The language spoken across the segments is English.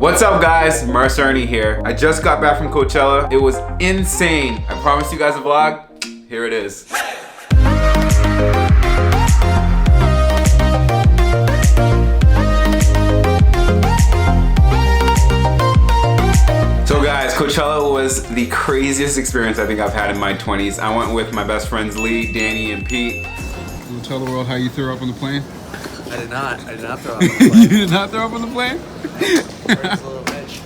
What's up guys, Mercer Ernie here. I just got back from Coachella. It was insane. I promised you guys a vlog. Here it is. So guys, Coachella was the craziest experience I think I've had in my 20s. I went with my best friends Lee, Danny, and Pete. You want to tell the world how you threw up on the plane? I did not throw up on the plane. You did not throw up on the plane? It's a little bitch.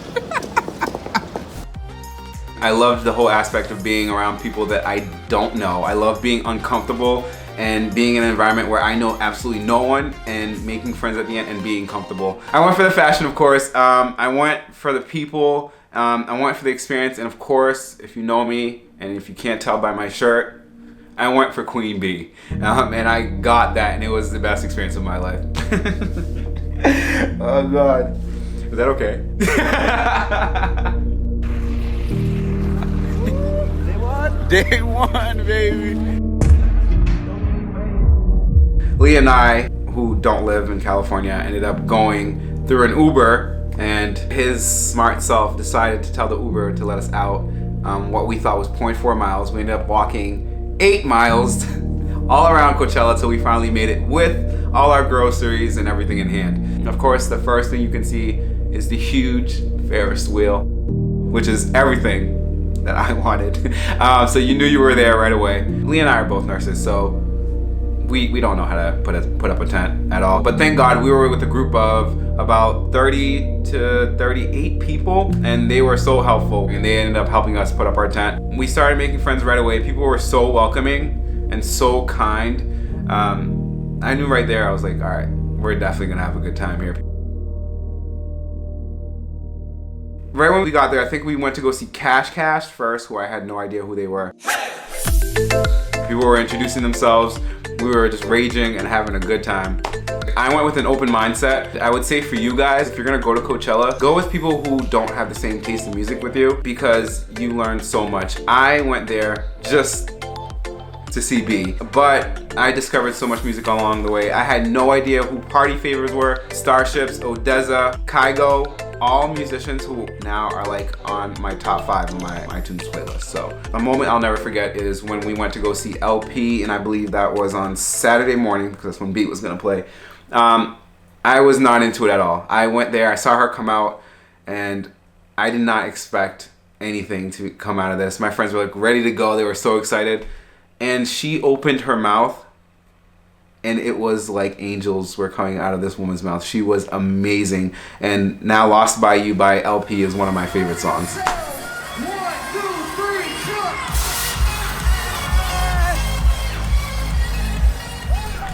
I loved the whole aspect of being around people that I don't know. I love being uncomfortable and being in an environment where I know absolutely no one and making friends at the end and being comfortable. I went for the fashion, of course. I went for the people. I went for the experience. And of course, if you know me and if you can't tell by my shirt, I went for Queen Bee. And I got that and it was the best experience of my life. Oh God. Is that okay? Day one, baby. Lee and I, who don't live in California, ended up going through an Uber, and his smart self decided to tell the Uber to let us out what we thought was 0.4 miles. We ended up walking 8 miles all around Coachella till we finally made it with all our groceries and everything in hand. And of course, the first thing you can see is the huge Ferris wheel, which is everything that I wanted. So you knew you were there right away. Lee and I are both nurses, so we don't know how to put up a tent at all. But thank God we were with a group of about 30 to 38 people, and they were so helpful, and they ended up helping us put up our tent. We started making friends right away. People were so welcoming and so kind. I knew right there, I was like, all right, we're definitely gonna have a good time here. Right when we got there, I think we went to go see Cash first, who I had no idea who they were. People were introducing themselves. We were just raging and having a good time. I went with an open mindset. I would say for you guys, if you're gonna go to Coachella, go with people who don't have the same taste in music with you because you learn so much. I went there just to see B, but I discovered so much music along the way. I had no idea who party favors were. Starships, Odessa, Kygo, all musicians who now are like on my top 5 of my iTunes playlist. So a moment I'll never forget is when we went to go see LP, and I believe that was on Saturday morning because that's when Beat was gonna play. I was not into it at all. I went there, I saw her come out, and I did not expect anything to come out of this. My friends were like ready to go, they were so excited. And she opened her mouth, and it was like angels were coming out of this woman's mouth. She was amazing. And Now Lost by You by LP is one of my favorite songs. 1, 2, 3, jump!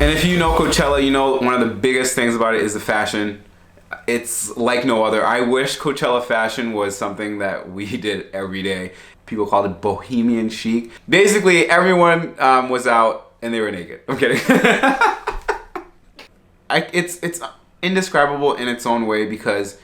And if you know Coachella, you know one of the biggest things about it is the fashion. It's like no other. I wish Coachella fashion was something that we did every day. People called it bohemian chic. Basically, everyone was out and they were naked. I'm kidding. It's indescribable in its own way because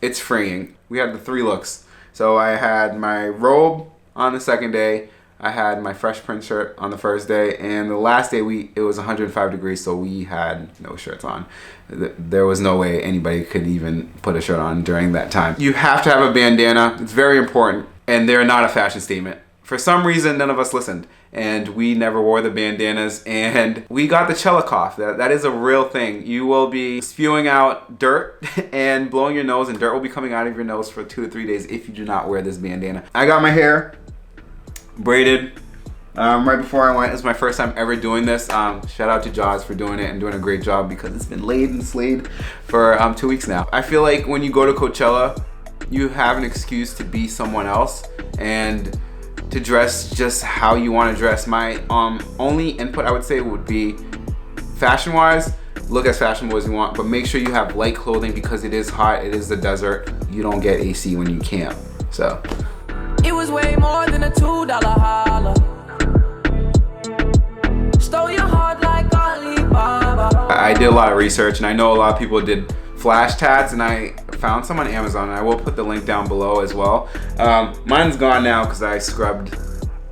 it's freeing. We had the 3 looks. So I had my robe on the second day, I had my Fresh Prince shirt on the first day, and the last day it was 105 degrees, so we had no shirts on. There was no way anybody could even put a shirt on during that time. You have to have a bandana. It's very important, and they're not a fashion statement. For some reason, none of us listened, and we never wore the bandanas, and we got the Chella cough. That is a real thing. You will be spewing out dirt and blowing your nose, and dirt will be coming out of your nose for 2 to 3 days if you do not wear this bandana. I got my hair braided right before I went. It's my first time ever doing this. Shout out to Jaws for doing it and doing a great job because it's been laid and slayed for 2 weeks now. I feel like when you go to Coachella, you have an excuse to be someone else and to dress just how you want to dress. My only input I would say would be fashion wise, look as fashionable as you want, but make sure you have light clothing because it is hot, it is the desert. You don't get AC when you camp, so. It was way more than a $2 holla. Stole your heart like Alibaba. I did a lot of research, and I know a lot of people did flash tats, and I found some on Amazon, and I will put the link down below as well. Mine's gone now because I scrubbed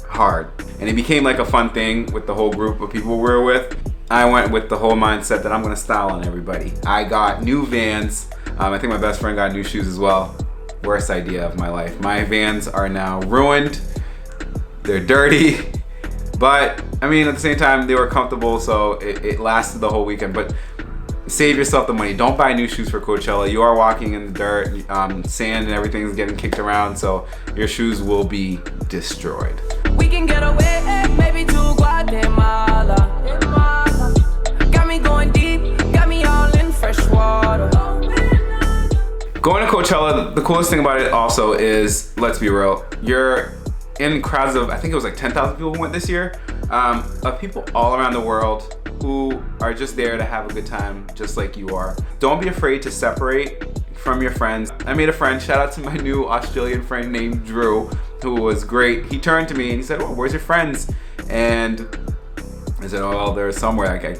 hard, and it became like a fun thing with the whole group of people we were with. I went with the whole mindset that I'm gonna style on everybody. I got new Vans. I think my best friend got new shoes as well. Worst idea of my life. My Vans are now ruined. They're dirty. But, I mean, at the same time, they were comfortable, so it lasted the whole weekend. But save yourself the money. Don't buy new shoes for Coachella. You are walking in the dirt, sand and everything's getting kicked around, so your shoes will be destroyed. We can get away, maybe to Guatemala. Got me going deep, got me all in fresh water. Going to Coachella, the coolest thing about it also is, let's be real, you're in crowds of, I think it was like 10,000 people who went this year, of people all around the world who are just there to have a good time, just like you are. Don't be afraid to separate from your friends. I made a friend, shout out to my new Australian friend named Drew, who was great. He turned to me and he said, "Oh, where's your friends?" And I said, "Oh, well, they're somewhere. I can't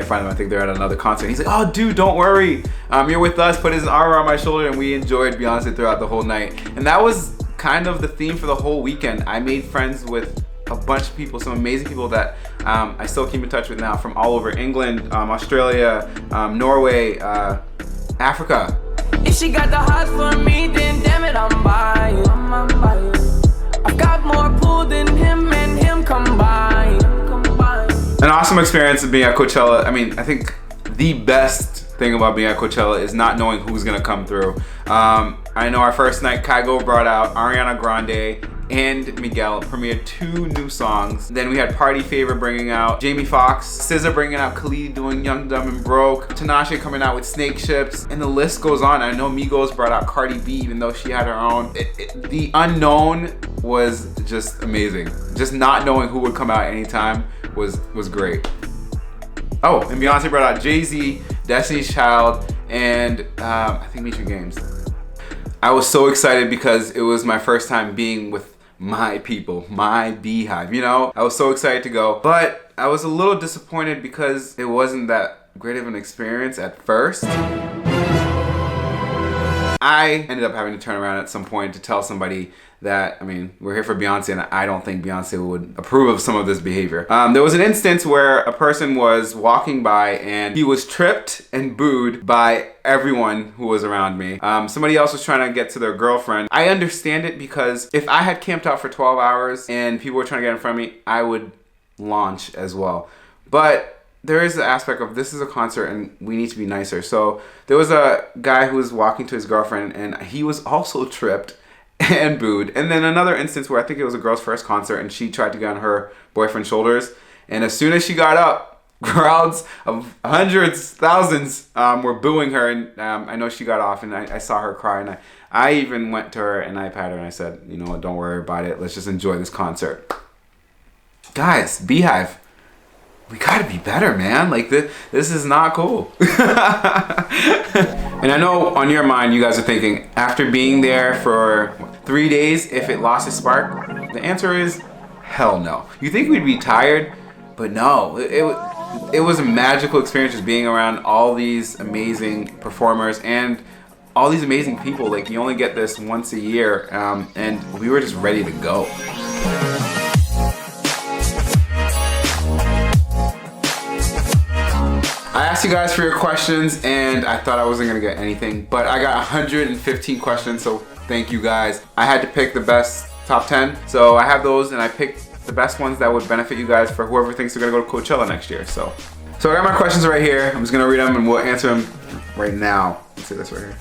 find them. I think they're at another concert." He's like, "Oh, dude, don't worry. You're with us." Put his arm around my shoulder and we enjoyed Beyonce throughout the whole night. And that was kind of the theme for the whole weekend. I made friends with a bunch of people, some amazing people that I still keep in touch with now from all over England, Australia, Norway, Africa. If she got the hots for me, then damn it, I'm buying. I've got more pull than him and him combined. An awesome experience of being at Coachella. I mean, I think the best thing about being at Coachella is not knowing who's gonna come through. I know our first night, Kygo brought out Ariana Grande and Miguel, premiered 2 new songs. Then we had Party Favor bringing out Jamie Foxx, SZA bringing out Khalid doing Young, Dumb, and Broke, Tinashe coming out with Snake Ships, and the list goes on. I know Migos brought out Cardi B, even though she had her own. The unknown was just amazing. Just not knowing who would come out anytime was great. Oh, and Beyonce brought out Jay-Z, Destiny's Child, and I think Meet Your Games. I was so excited because it was my first time being with my people, my Beyhive, you know? I was so excited to go, but I was a little disappointed because it wasn't that great of an experience at first. I ended up having to turn around at some point to tell somebody that, I mean, we're here for Beyonce and I don't think Beyonce would approve of some of this behavior. There was an instance where a person was walking by and he was tripped and booed by everyone who was around me. Somebody else was trying to get to their girlfriend. I understand it because if I had camped out for 12 hours and people were trying to get in front of me, I would launch as well. But there is the aspect of this is a concert and we need to be nicer. So there was a guy who was walking to his girlfriend and he was also tripped and booed. And then another instance where I think it was a girl's first concert and she tried to get on her boyfriend's shoulders. And as soon as she got up, crowds of hundreds, thousands were booing her. And I know she got off and I saw her cry. And I even went to her and I patted her and I said, you know what, don't worry about it. Let's just enjoy this concert. Guys, Beyhive, we gotta be better, man. Like, this is not cool. And I know on your mind, you guys are thinking, after being there for 3 days, if it lost its spark, the answer is hell no. You think we'd be tired, but no. It was a magical experience just being around all these amazing performers and all these amazing people. Like, you only get this once a year, and we were just ready to go. I asked you guys for your questions and I thought I wasn't gonna get anything, but I got 115 questions, so thank you guys. I had to pick the best top 10, so I have those and I picked the best ones that would benefit you guys for whoever thinks they're gonna go to Coachella next year. So I got my questions right here. I'm just gonna read them and we'll answer them right now. Let's see this right here.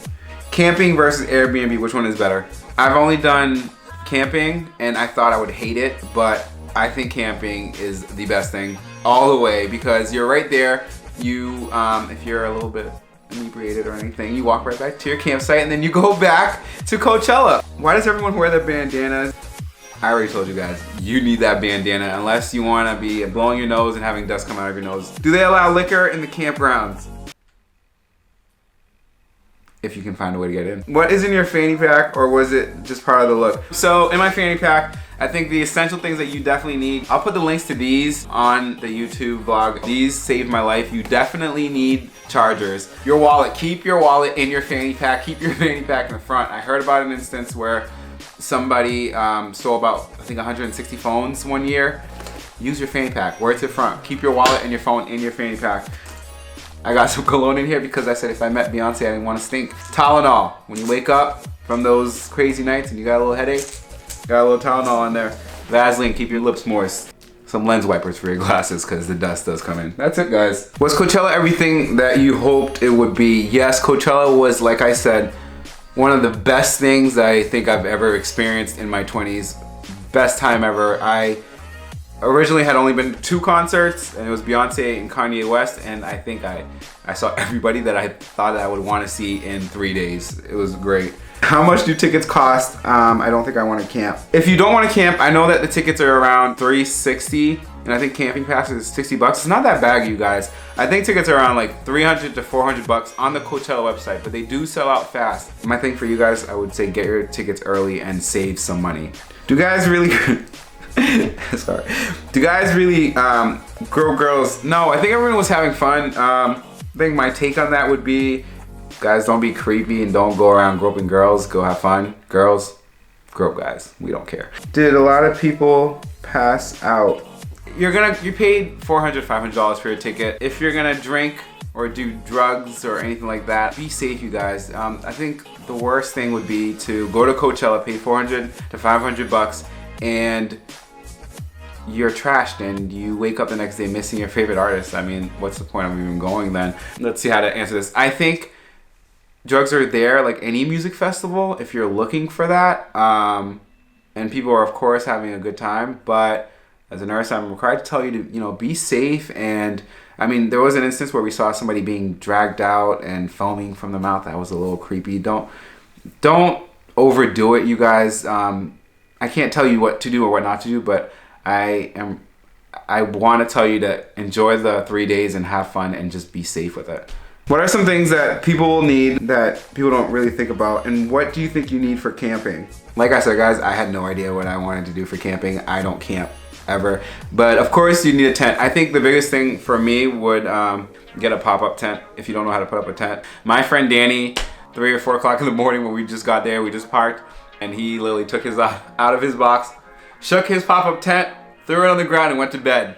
Camping versus Airbnb, which one is better? I've only done camping and I thought I would hate it, but I think camping is the best thing all the way because you're right there. You, if you're a little bit inebriated or anything, you walk right back to your campsite and then you go back to Coachella. Why does everyone wear their bandanas? I already told you guys, you need that bandana unless you want to be blowing your nose and having dust come out of your nose. Do they allow liquor in the campgrounds? If you can find a way to get in. What is in your fanny pack, or was it just part of the look? So in my fanny pack, I think the essential things that you definitely need, I'll put the links to these on the YouTube vlog. These saved my life. You definitely need chargers. Your wallet, keep your wallet in your fanny pack. Keep your fanny pack in the front. I heard about an instance where somebody stole about, I think 160 phones one year. Use your fanny pack, wear it to the front. Keep your wallet and your phone in your fanny pack. I got some cologne in here because I said if I met Beyonce, I didn't want to stink. Tylenol. When you wake up from those crazy nights and you got a little headache, got a little Tylenol in there. Vaseline, keep your lips moist. Some lens wipers for your glasses because the dust does come in. That's it, guys. Was Coachella everything that you hoped it would be? Yes, Coachella was, like I said, one of the best things I think I've ever experienced in my 20s. Best time ever. I originally had only been to 2 concerts, and it was Beyonce and Kanye West, and I think I saw everybody that I thought I would want to see in 3 days. It was great. How much do tickets cost? I don't think I want to camp. If you don't want to camp, I know that the tickets are around $360, and I think camping pass is $60. It's not that bad, you guys. I think tickets are around like $300 to $400 on the Coachella website, but they do sell out fast. My thing for you guys, I would say get your tickets early and save some money. Do guys really... Sorry. Do guys really grow girls? No, I think everyone was having fun. I think my take on that would be, guys, don't be creepy and don't go around groping girls. Go have fun. Girls, grope guys. We don't care. Did a lot of people pass out? You paid $400, $500 for your ticket. If you're gonna drink or do drugs or anything like that, be safe, you guys. I think the worst thing would be to go to Coachella, pay $400 to $500, and you're trashed and you wake up the next day missing your favorite artist. I mean, what's the point of even going then? Let's see how to answer this. I think drugs are there like any music festival if you're looking for that. And people are, of course, having a good time. But as a nurse, I'm required to tell you to, be safe. And I mean, there was an instance where we saw somebody being dragged out and foaming from the mouth. That was a little creepy. Don't overdo it, you guys. I can't tell you what to do or what not to do, but I want to tell you to enjoy the 3 days and have fun and just be safe with it. What are some things that people need that people don't really think about, and what do you think you need for camping? Like I said, guys, I had no idea what I wanted to do for camping. I don't camp ever, but of course you need a tent. I think the biggest thing for me would get a pop-up tent if you don't know how to put up a tent. My friend Danny, 3 or 4 o'clock in the morning when we just got there, we just parked, and he literally took his out of his box, shook his pop-up tent, threw it on the ground, and went to bed.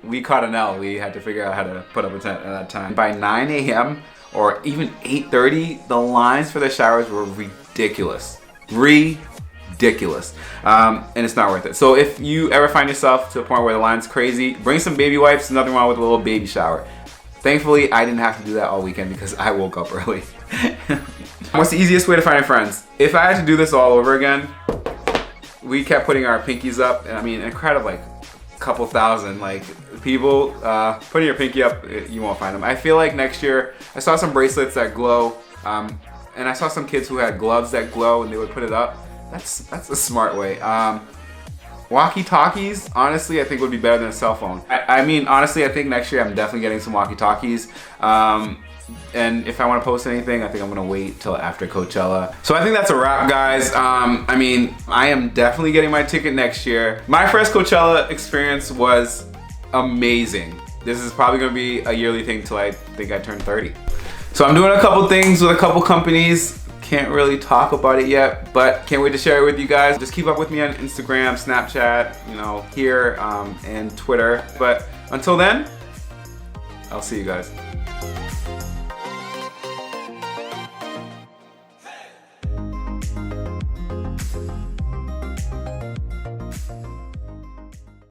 We caught an L. We had to figure out how to put up a tent at that time. By 9 a.m. or even 8:30, the lines for the showers were ridiculous. Ridiculous. And it's not worth it. So if you ever find yourself to a point where the line's crazy, bring some baby wipes. Nothing wrong with a little baby shower. Thankfully, I didn't have to do that all weekend because I woke up early. What's the easiest way to find friends? If I had to do this all over again, we kept putting our pinkies up, and I mean, a crowd of like a couple thousand, like people putting your pinky up, you won't find them. I feel like next year, I saw some bracelets that glow, and I saw some kids who had gloves that glow, and they would put it up. That's a smart way. Walkie-talkies, honestly, I think would be better than a cell phone. I mean, honestly, I think next year I'm definitely getting some walkie-talkies. And if I want to post anything, I think I'm going to wait till after Coachella. So I think that's a wrap, guys. I mean, I am definitely getting my ticket next year. My first Coachella experience was amazing. This is probably going to be a yearly thing till I think I turn 30. So I'm doing a couple things with a couple companies. Can't really talk about it yet, but can't wait to share it with you guys. Just keep up with me on Instagram, Snapchat, here, and Twitter. But until then, I'll see you guys.